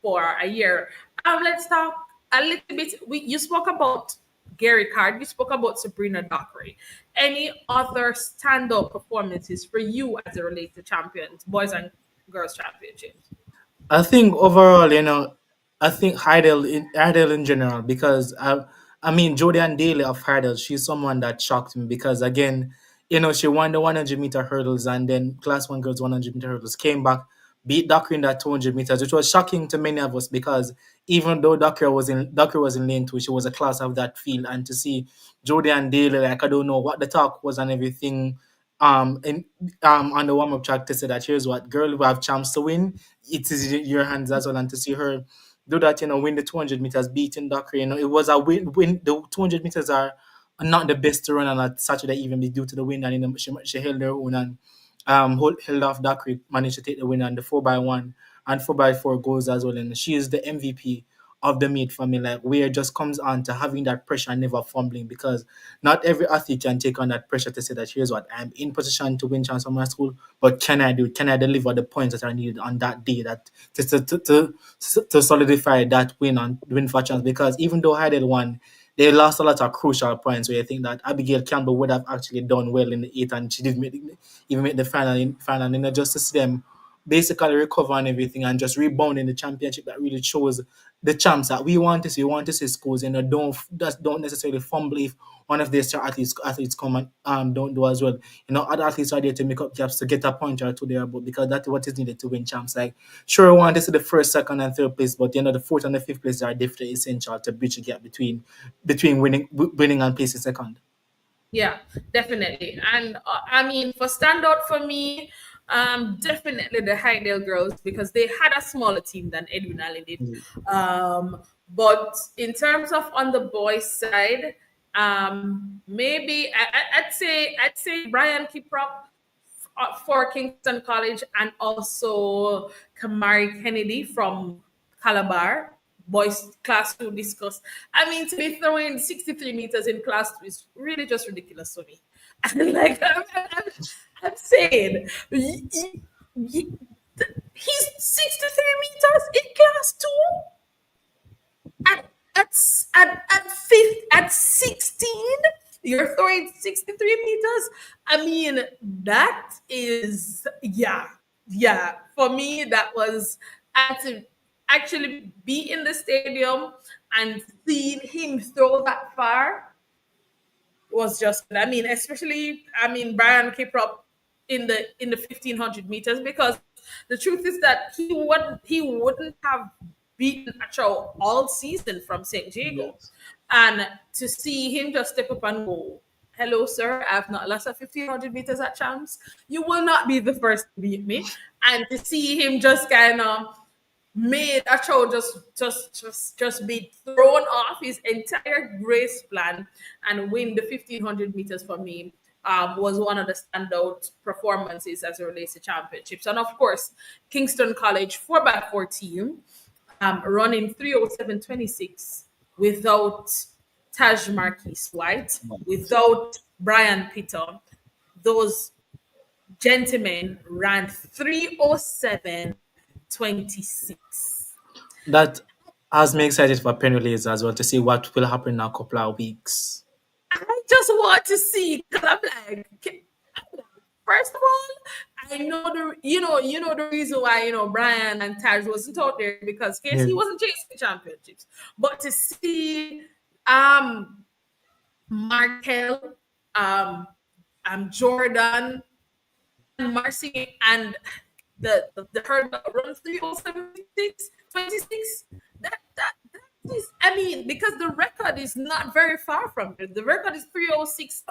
for a year. Let's talk a little bit. You spoke about Gary Card. You spoke about Sabrina Dockery. Any other standout performances for you as it relates to champions, boys and girls championships? I think overall, I think Heidel in general because I mean, Jordan Daly of hurdles, she's someone that shocked me because, again, she won the 100-meter hurdles and then Class 1 girls 100-meter hurdles, came back, beat Dakar in that 200 meters, which was shocking to many of us because even though Dakar was in lane 2, she was a class of that field. And to see Jordan Daly, like, I don't know what the talk was and everything, in on the warm-up track to say that here's what, girl, we have chance to win. It is in your hands as well. And to see her do that, win the 200 meters, beating Dakar. It was a win. The 200 meters are not the best to run on a Saturday even due to the wind, and she held her own and held off Dakar, managed to take the win on the 4x1 and 4x4 goals as well. And she is the MVP of the meet for me, like where it just comes on to having that pressure and never fumbling, because not every athlete can take on that pressure to say that here's what, I'm in position to win chance from my school, but can I do it? Can I deliver the points that are needed on that day that to solidify that win for chance? Because even though Heidel won, they lost a lot of crucial points where I think that Abigail Campbell would have actually done well in the eight, and she did even make the final. And just to see them basically recover and everything and just rebound in the championship, that really shows the champs that we want to see. We want to see schools, don't necessarily fumble if one of their star athletes come and don't do as well. Other athletes are there to make up gaps to get a point or two there, but because that's what is needed to win champs. Like, sure, we want to see the first, second, and third place, but the fourth and the fifth place are definitely essential to bridge the gap between winning and placing second. Yeah, definitely. And I mean, for standout for me, definitely the Highdale girls because they had a smaller team than Edwin Allen did. But in terms of on the boys' side, maybe I'd say Brian Kiprop for Kingston College, and also Kamari Kennedy from Calabar. Boys class 2 discuss. I mean, to be throwing 63 meters in class 2 is really just ridiculous for me. And like I'm saying, he's 63 meters in class 2 at at 16. You're throwing 63 meters. I mean, that is, yeah, for me that was, and to actually be in the stadium and seeing him throw that far was just, I mean, especially, I mean, Brian Kiprop in the 1500 meters, because the truth is that he wouldn't have beaten Acho all season from St. Diego. Yes. And to see him just step up and go, hello, sir, I've not lost a 1500 meters at champs. You will not be the first to beat me. And to see him just kind of made Acho just be thrown off his entire race plan and win the 1500 meters for me, was one of the standout performances as it relates to championships. And of course, Kingston College 4x4 team, running 307.26 without Taj Marquise White, without Brian Peter. Those gentlemen ran 307.26. That has me excited for Penny Laser as well to see what will happen in a couple of weeks. I just want to see, because I'm like, first of all, I know the reason why Brian and Taj wasn't out there, because case he wasn't chasing championships. But to see Markel, Jordan, and Marcy, and the herd run 307.26. That is, I mean, because the record is not very far from it. The record is 306,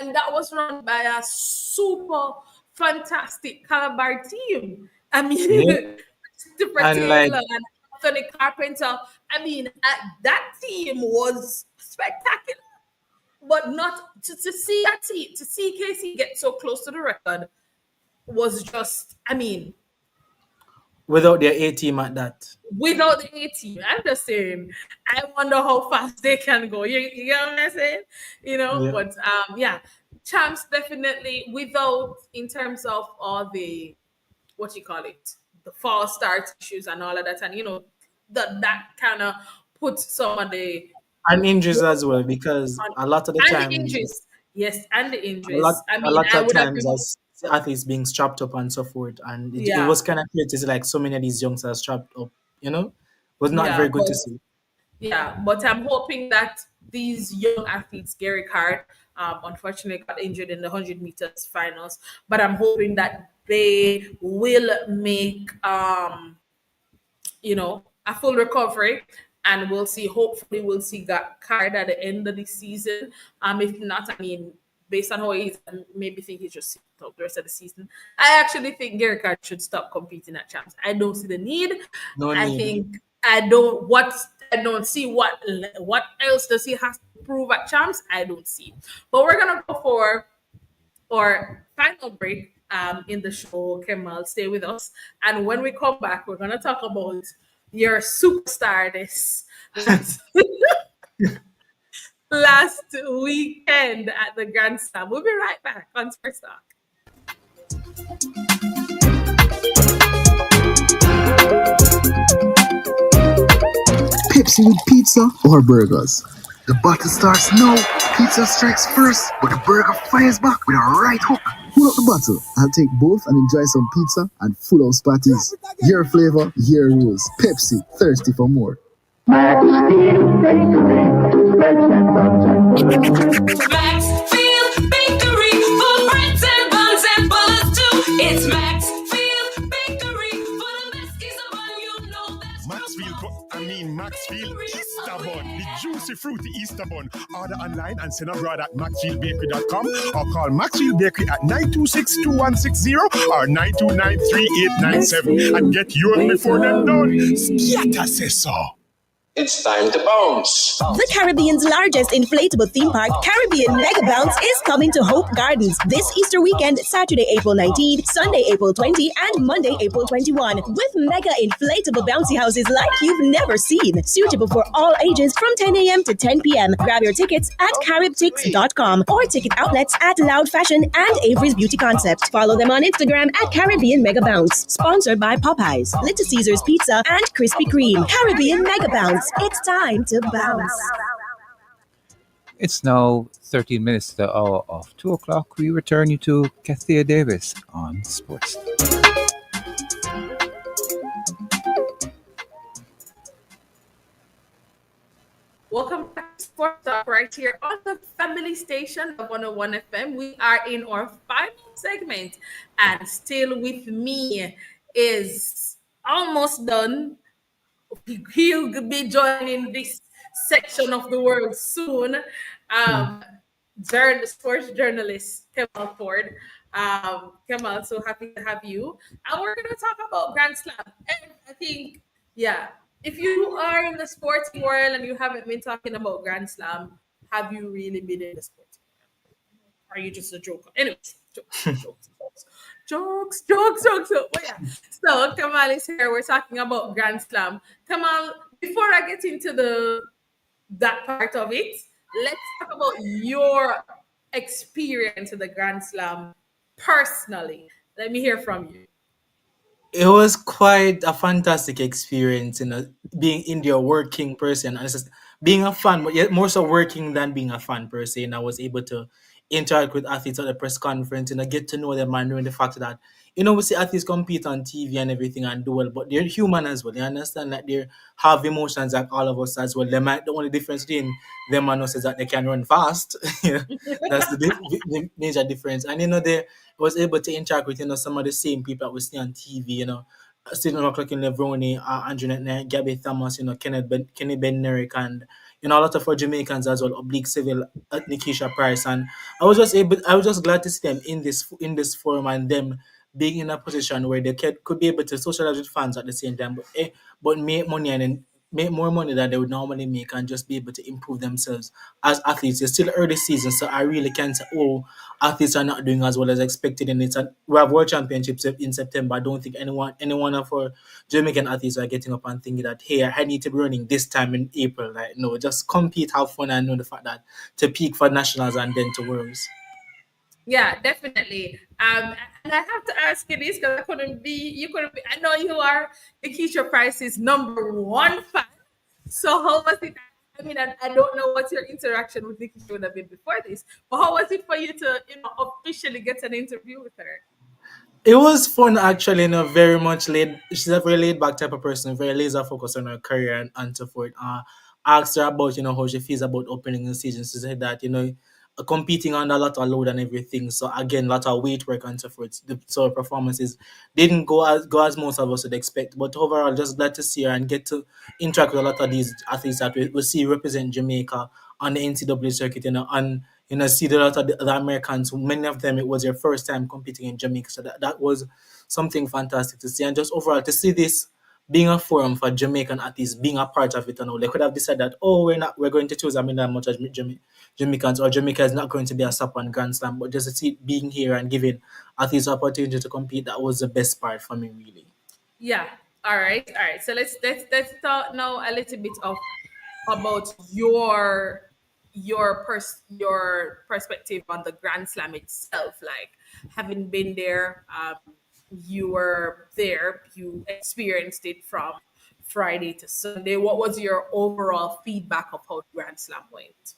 and that was run by a super fantastic Calabar team. I mean, Yeah. Christopher And like, Taylor and Anthony Carpenter. I mean, that team was spectacular. But not to see that team, to see Casey get so close to the record was just, I mean, without their A team at that. without the A team, I'm just saying, I wonder how fast they can go. You get what I'm saying? Yeah. But yeah, champs definitely, without, in terms of all the, what you call it, the false start issues and all of that, and that kind of puts some of the And injuries as well, because on, a lot of the and the times, injuries. Yes, and the a lot, injuries. I a mean, lot I of would have times, been, as athletes being strapped up and so forth, and it yeah, was kind of clear to see like so many of these youngsters are strapped up. Was not yeah, very good to see. but I'm hoping that these young athletes, Gary Card, unfortunately got injured in the 100 meters finals, but I'm hoping that they will make a full recovery, and we'll see. Hopefully, we'll see that card at the end of the season. If not, I mean, based on how he's, I maybe think he's just out the rest of the season. I actually think Gary Card should stop competing at champs. I don't see the need. No I need. think I don't see what else does he have to prove at champs. I don't see. But we're gonna go for our final break in the show. Kemal, stay with us. And when we come back, we're going to talk about your superstar this last weekend at the Grand Slam. We'll be right back on Sports Talk. Pepsi with pizza or burgers? The battle starts now. Pizza strikes first, but the burger fires back with a right hook. Pull up the battle. I'll take both and enjoy some pizza and full house parties. Your flavor, your rules. Pepsi, thirsty for more. Maxfield Bakery for breads and buns and bullets too. It's Maxfield Bakery for the best piece of bun, you know that's Maxfield Easter Bun, the juicy fruity Easter Bun. Order online and send abroad at maxfieldbakery.com or call Maxfield Bakery at 926-2160 or 929-3897 and get yours before they're done. Scatter says so. It's time to bounce. The Caribbean's largest inflatable theme park, Caribbean Mega Bounce, is coming to Hope Gardens this Easter weekend, Saturday, April 19, Sunday, April 20, and Monday, April 21, with mega inflatable bouncy houses like you've never seen. Suitable for all ages from 10 a.m. to 10 p.m. Grab your tickets at caribtix.com or ticket outlets at Loud Fashion and Avery's Beauty Concept. Follow them on Instagram at Caribbean Mega Bounce. Sponsored by Popeyes, Little Caesars Pizza, and Krispy Kreme. Caribbean Mega Bounce. It's time to bounce. It's now 13 minutes to the hour of 2 o'clock. We return you to Kathya Davis on Sports. Welcome back to Sports Talk right here on the family station of 101 FM. We are in our final segment, and still with me is almost done. He'll be joining this section of the world soon. Sports journalist Kemal Ford. Kemal, so happy to have you. And we're going to talk about Grand Slam. And I think, yeah, if you are in the sports world and you haven't been talking about Grand Slam, have you really been in the sports world? Are you just a joker? Anyways, jokes. But yeah. So Kamal is here. We're talking about Grand Slam. Kamal, before I get into that part of it, let's talk about your experience of the Grand Slam personally. Let me hear from you. It was quite a fantastic experience, being in there working person and just being a fan, but yet more so working than being a fan per se. And I was able to interact with athletes at the press conference and I get to know them and knowing the fact that, we see athletes compete on TV and everything and do well, but they're human as well. You understand that they have emotions like all of us as well. The only difference between them and us is that they can run fast. That's the major difference. And they was able to interact with some of the same people that we see on TV. Stephen McCluckin, Levroni, Andrew Knight, Gabby Thomas, Kenny Bednarek, and a lot of our Jamaicans as well, Oblique Civil, Nikisha Price, and I was just glad to see them in this forum and them being in a position where they could be able to socialize with fans at the same time, but make money and then make more money than they would normally make and just be able to improve themselves as athletes. It's still early season, so I really can't say, athletes are not doing as well as expected. And we have World Championships in September. I don't think anyone of our Jamaican athletes are getting up and thinking that, hey, I need to be running this time in April. Like, no, just compete, have fun, and know the fact that to peak for nationals and then to Worlds. Yeah, definitely. And I have to ask you this because you couldn't be, I know you are Nikisha Price's number one fan. So how was it? I mean, I don't know what your interaction with Nikisha would have been before this, but how was it for you to, officially get an interview with her? It was fun actually, very much laid. She's a very laid back type of person, very laser focused on her career and so forth. asked her about, how she feels about opening the season. She said that, competing under a lot of load and everything. So again, a lot of weight work and so forth. So performances didn't go as most of us would expect. But overall, just glad to see her and get to interact with a lot of these athletes that we see represent Jamaica on the NCAA circuit, and see a lot of the Americans. Many of them, it was their first time competing in Jamaica. So that was something fantastic to see, and just overall to see this being a forum for Jamaican athletes, being a part of it, they could have decided that, oh, we're going to choose Amina much as Jamaicans, or Jamaica is not going to be a SAP on Grand Slam, but just to see it being here and giving athletes opportunity to compete, that was the best part for me, really. Yeah. All right. All right. So let's talk now a little bit of about your perspective on the Grand Slam itself. Like, having been there, you were there, you experienced it from Friday to Sunday. What was your overall feedback of how the Grand Slam went?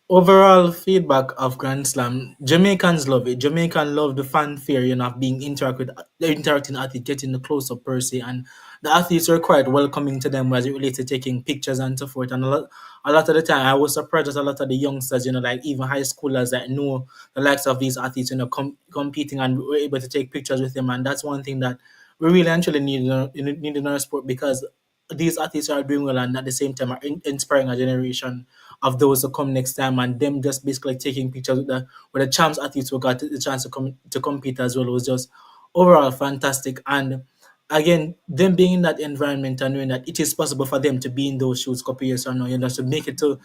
Overall feedback of Grand Slam, Jamaicans love it. Jamaican love the fanfare, of being interacting athletes, getting the close up per se, and the athletes were quite welcoming to them as it relates to taking pictures and so forth. And a lot of the time, I was surprised that a lot of the youngsters, like even high schoolers that know the likes of these athletes, competing, and were able to take pictures with them. And that's one thing that we really actually need in our sport, because these athletes are doing well, and at the same time are inspiring a generation of those to come next time, and them just basically taking pictures with the champs athletes who got the chance to compete as well was just overall fantastic. And again, them being in that environment and knowing that it is possible for them to be in those shoes a couple years from now, to make it to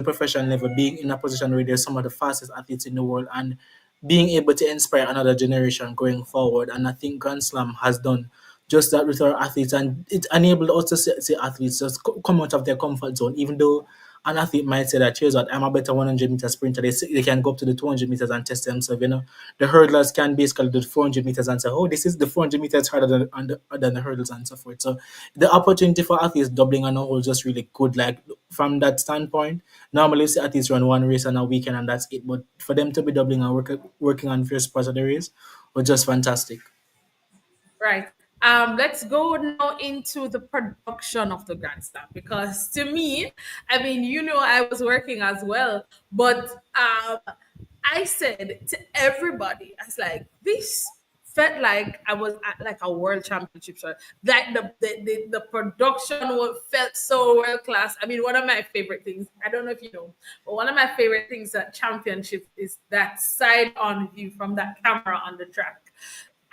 professional level, being in a position where they're some of the fastest athletes in the world, and being able to inspire another generation going forward. And I think Grand Slam has done just that with our athletes, and it enabled us to see athletes just come out of their comfort zone. Even though an athlete might say that, here's what, I'm a better 100-meter sprinter, they can go up to the 200 meters and test themselves. The hurdlers can basically do the 400 meters and say, oh, this is the 400 meters harder than the hurdles and so forth. So the opportunity for athletes doubling on a whole is just really good. Like, from that standpoint, normally you see athletes run one race on a weekend and that's it. But for them to be doubling and working on first parts of the race was just fantastic. Right. Let's go now into the production of the Grand Slam, because to me, I mean, I was working as well, but I said to everybody, I was like, this felt like I was at like a world championship. So that the production felt so world class. I mean, one of my favorite things, I don't know if you know, but one of my favorite things at championship is that side on view from that camera on the track.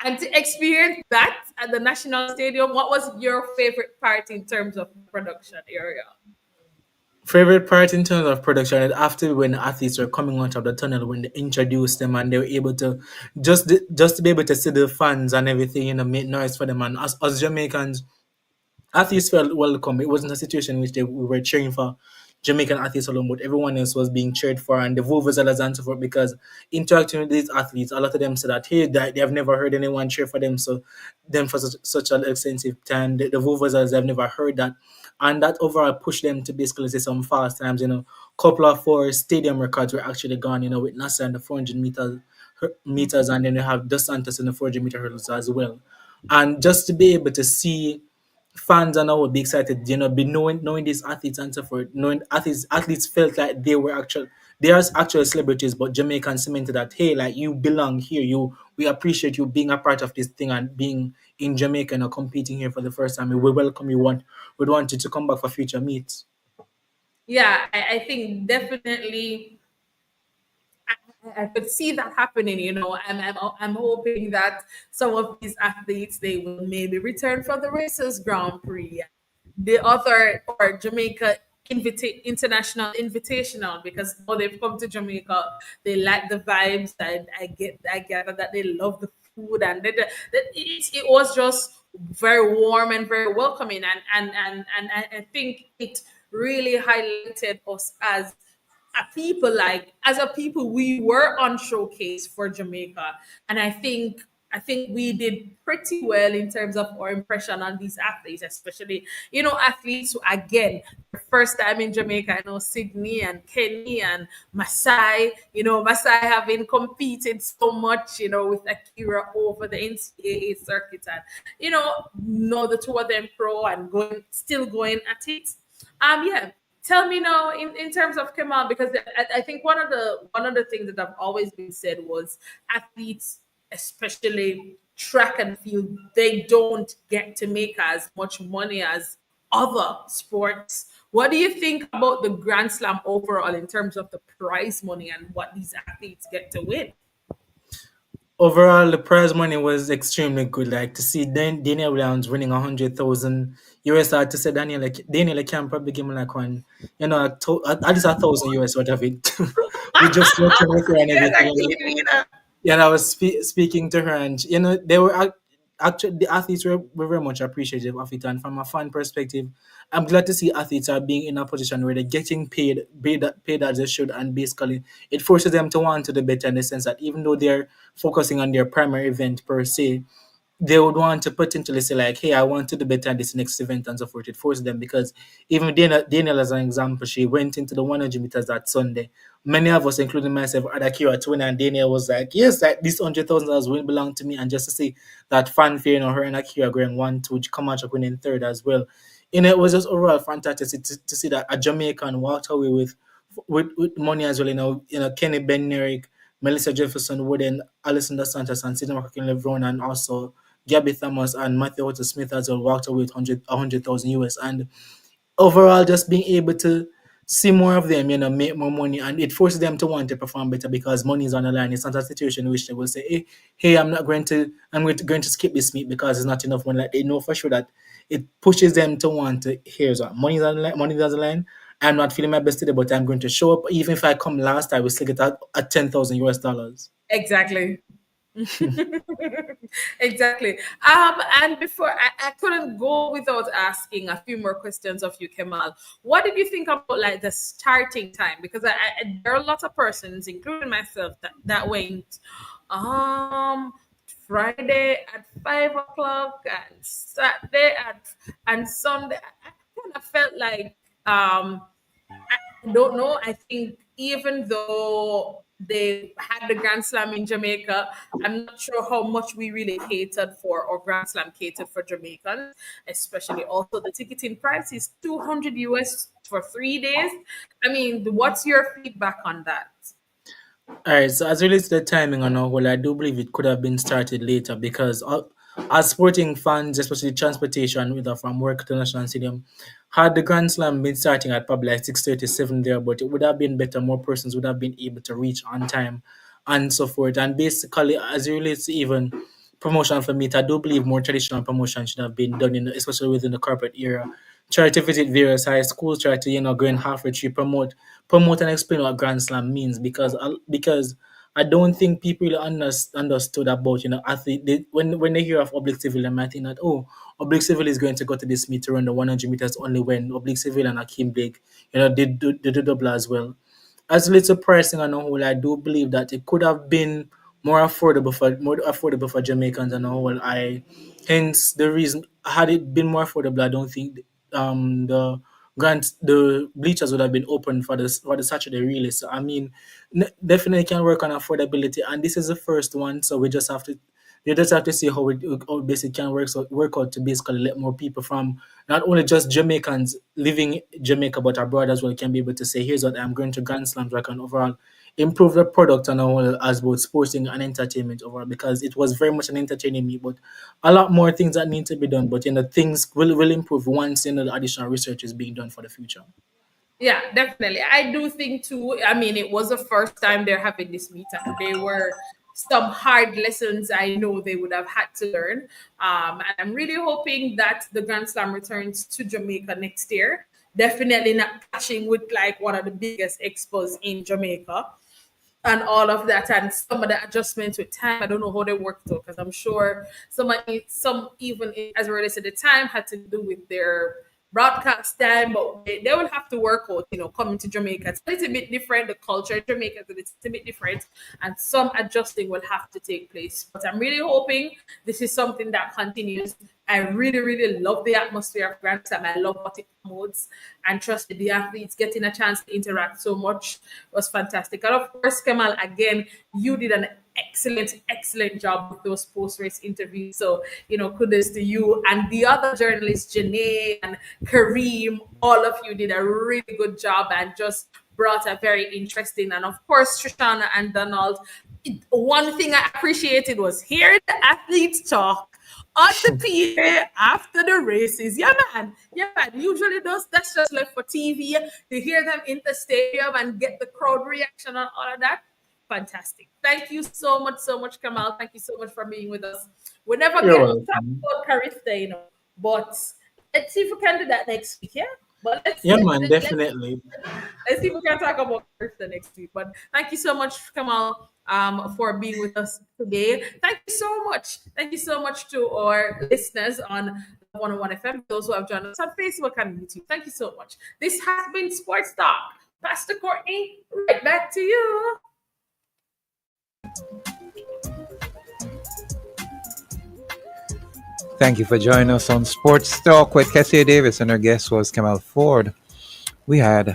And to experience that at the National Stadium, what was your favorite part in terms of production area? Favorite part in terms of production is after when the athletes were coming out of the tunnel, when they introduced them and they were able to just to be able to see the fans and everything, make noise for them. And as Jamaicans, athletes felt welcome. It wasn't a situation in which we were cheering for Jamaican athletes alone, but everyone else was being cheered for, and the vuvuzelas and so forth. Because interacting with these athletes, a lot of them said that, hey, they have never heard anyone cheer for them, so them for such an extensive time. The vuvuzelas have never heard that, and that overall pushed them to basically say some fast times. Couple of four stadium records were actually gone. With NASA and the 400 meters, and then you have Dos Santos in the 400-meter hurdles as well. And just to be able to see fans and I would be excited, be knowing these athletes and so forth, knowing athletes felt like they are actual celebrities, but Jamaicans cemented that, hey, like, you belong here, we appreciate you being a part of this thing and being in Jamaica and competing here for the first time. We welcome you, we'd want you to come back for future meets. Yeah, I think definitely I could see that happening. I'm hoping that some of these athletes, they will maybe return from the Racers Grand Prix, the other, or Jamaica International Invitational, because now they've come to Jamaica, they like the vibes. I gather that they love the food, and it was just very warm and very welcoming, and I think it really highlighted us as a people, we were on showcase for Jamaica, and I think we did pretty well in terms of our impression on these athletes, especially athletes who, again, their first time in Jamaica. I know Sydney and Kenny and Masai. Masai having competed so much, with Akira over the NCAA circuit, and know the two of them pro and still going at it. Yeah. Tell me now in terms of Kemal, because I think one of the things that have always been said was athletes, especially track and field, they don't get to make as much money as other sports. What do you think about the Grand Slam overall in terms of the prize money and what these athletes get to win? Overall, the prize money was extremely good. Like to see Daniel Williams winning 100,000 US, to say Daniel can probably give him like one, at least 1,000 US out of it. We just watching with her and You guys everything. are killing me now. Yeah, and I was speaking to her, and they were actually the athletes were very much appreciative of it. And from a fan perspective, I'm glad to see athletes are being in a position where they're getting paid as they should, and basically it forces them to want to do better in the sense that even though they're focusing on their primary event per se, they would want to potentially say like, "Hey, I want to do better at this next event," and so forth. It forces them because even Daniel, as an example, she went into the 100 meters that Sunday. Many of us, including myself, had Akira to win, and Daniel was like, "Yes, like this 100,000 will belong to me." And just to see that fanfare, her and Akira going 1-2, Kamacha winning third as well. It was just overall fantastic to see that a Jamaican walked away with money as well. Kenny Benerick, Melissa Jefferson Wooden, Alison Dos Santos, and Sidney McCain Lebron, and also Gabby Thomas and Matthew Walter Smith as well walked away with 100,000 US. And overall, just being able to see more of them, make more money, and it forces them to want to perform better because money is on the line. It's not a situation in which they will say, hey, I'm going to skip this meet because it's not enough money. Like they know for sure that it pushes them to want to, here's what money's on the line, money's on the line. I'm not feeling my best today, but I'm going to show up. Even if I come last, I will still get at 10,000 US dollars. Exactly. Exactly. And before I couldn't go without asking a few more questions of you, Kemal. What did you think about like the starting time? Because there are a lot of persons, including myself, that went um Friday at 5 o'clock and Saturday and Sunday. I kind of felt like I don't know. I think even though they had the Grand Slam in Jamaica, I'm not sure how much we really catered for, or Grand Slam catered for Jamaicans, especially also the ticketing price is 200 US for 3 days. I mean, what's your feedback on that? All right, so as relates to the timing on our whole, I do believe it could have been started later because as sporting fans, especially transportation, either from work to National Stadium, had the Grand Slam been starting at probably like 6:37 there, but it would have been better. More persons would have been able to reach on time and so forth. And basically, as it relates to even promotion for me, I do believe more traditional promotion should have been done, especially within the corporate era. Try to visit various high schools, try to go in halfway through, promote and explain what Grand Slam means because I don't think people really understood about athlete. When they hear of Oblique Civil, they might think that Oblique Civil is going to go to this meet to run the 100 meters only when Oblique Civil and Akeem Blake did the double as well. As little pricing on a whole, I do believe that it could have been more affordable for Jamaicans on a whole. Hence the reason, had it been more affordable, I don't think the bleachers would have been open for the Saturday really. So I mean, definitely can work on affordability, and this is the first one, so we just have to see how basically can work out to basically let more people from not only just Jamaicans living in Jamaica but abroad as well can be able to say, here's what I'm going to Grand Slams, where I can overall improve the product and all as both sporting and entertainment overall, because it was very much an entertaining meet, but a lot more things that need to be done. But things will improve once the additional research is being done for the future. Yeah, definitely. I do think too. I mean, it was the first time they're having this meet, and there were some hard lessons I know they would have had to learn. And I'm really hoping that the Grand Slam returns to Jamaica next year. Definitely not clashing with like one of the biggest expos in Jamaica and all of that, and some of the adjustments with time. I don't know how they work though, because I'm sure some even as it relates to the time had to do with their broadcast time, but they will have to work out, coming to Jamaica. It's a little bit different. The culture in Jamaica is a little bit different, and some adjusting will have to take place. But I'm really hoping this is something that continues. I really, really love the atmosphere of Grand Slam. I love what it promotes, and trust me, the athletes getting a chance to interact so much was fantastic. And of course, Kemal, again, you did an excellent job with those post-race interviews. So, kudos to you and the other journalists, Janae and Kareem. All of you did a really good job and just brought a very interesting, and of course, Shoshana and Donald. One thing I appreciated was hearing the athletes talk on the PA after the races. Yeah, man. Yeah, man. Usually that's just left for TV to hear them in the stadium and get the crowd reaction and all of that. Fantastic. Thank you so much, Kamal. Thank you so much for being with us. We never You're get to talk welcome. about Carifta, but let's see if we can do that next week, yeah? But Yeah, man, definitely. let's see if we can talk about Carifta next week. But thank you so much, Kamal, for being with us today. Thank you so much. Thank you so much to our listeners on 101 FM, those who have joined us on Facebook and YouTube. Thank you so much. This has been Sports Talk. Pastor Courtney, right back to you. Thank you for joining us on Sports Talk with Kathya Davis, and our guest was Kamal Ford. We had